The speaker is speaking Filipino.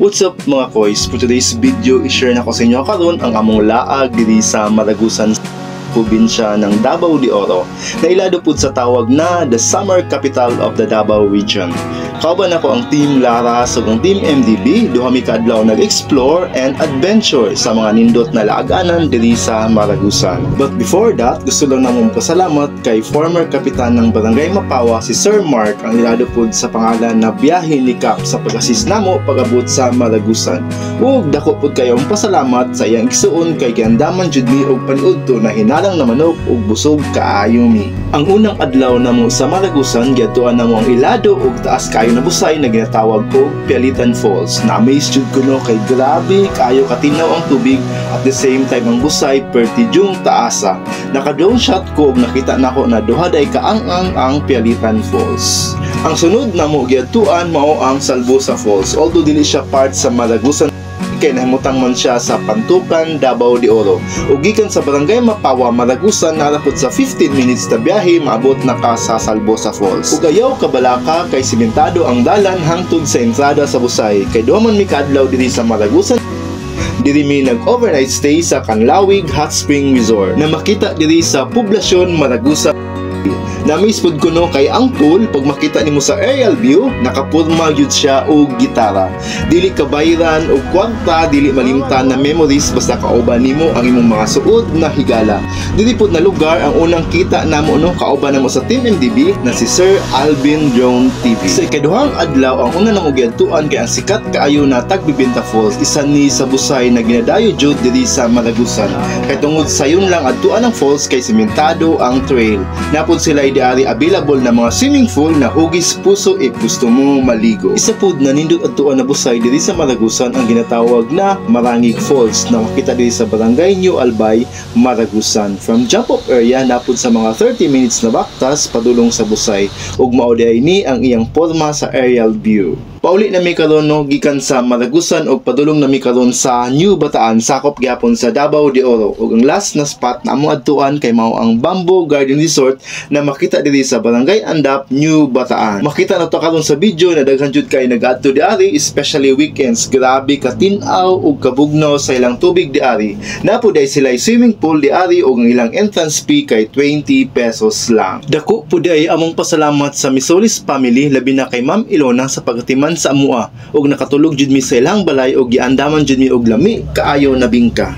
What's up mga koys? For today's video, i-share na ko sa inyo karon ang among laag diri sa Maragusan, probinsya ng Davao de Oro, na ilado pud sa tawag na the summer capital of the Davao region. Kauban ako ang Team Lara sa ang Team MDB, duha mi kaadlaw nag-explore and adventure sa mga nindot na laaganan diri sa Maragusan. But before that, gusto lang namong pasalamat kay former kapitan ng Barangay Mapawa si Sir Mark ang ilado pud sa pangalan na biyahe ni Kap sa pag-assist namo pag-abot sa Maragusan. Ug dako pud kayong pasalamat sa iyang igsuon kay giandaman jud mi og paniudto na hinalang na manok ug busog kaayo mi. Ang unang adlaw namo sa Maragusan, giadtuan namo ang ilado ug taas kaayo na busay na ginatawag og Pialitan Falls. Na-amaze jud ko no kay grabe kaayo katinaw ang tubig, at the same time ang busay pertidyong taasa. Naka-drone shot ko ug nakita nako na duha day kaang-ang ang Pialitan Falls. Ang sunod namo giadtuan mao ang Salbosa Falls. Although dili siya part sa Maragusan, kay nahimutang man siya sa Pantukan, Davao de Oro. Ug gikan sa Barangay Mapawa, Maragusan, narapod sa 15 minutes na biyahe maabot na ka sa Salbosa Falls. Ug ayaw kabalaka kay simentado ang dalan hangtod sa entrada sa busay. Kay duha man mi kaadlaw diri sa Maragusan, diri mi nag-overnight stay sa Canlawig Hot Spring Resort na makita diri sa poblasyon Maragusan. Na-miss pud ko no kay ang pool, pag makita nimo sa aerial view, nakapurma gyud siya og gitara. Dili kabayran og kwarta, dili malimtan na memories basta kauban nimo ang imong mga suod na higala. Dili pud na lugar ang unang kita namo no kauban namo sa Team MDB na si Sir Alvin Drone TV. Sa ikaduhang adlaw, ang una namo giadtuan kay ang sikat kaayo na Tagbibinta Falls, isa ni sa busay na ginadayo jud diri sa Maragusan. Kay tungod sayon lang adtuan ang falls kay simentado ang trail. Napod sila diari available na mga swimming pool na hugis puso if gusto mo maligo. Isa pud na nindot adtuan na busay diri sa Maragusan ang ginatawag na Marangig Falls na makita diri sa Barangay New Albay, Maragusan. From jump off area napod sa mga 30 minutes na baktas padulong sa busay, ug mao ni ang iyang porma sa aerial view. Pauli na mi karon no gikan sa Maragusan ug padulong na mi karon sa New Bataan, sakop gyapon sa Davao de Oro. Ug ang last na spot na amo adtuan kay mao ang Bamboo Garden Resort na makita diri sa Barangay Andap, New Bataan. Makita na to karon sa video na daghan jud kay nag-adto diari, especially weekends. Grabe ka tin-aw ug kabugnaw sa ilang tubig diari. Napuday sila swimming pool diari ug ang ilang entrance fee kay 20 pesos lang. Dako puday among pasalamat sa Misolis family, labi na kay Ma'am Ilona sa pagatiman sa amua ug nakatulog jud mi sa ilang balay ug giandaman jud mi og lami kaayo na bingka.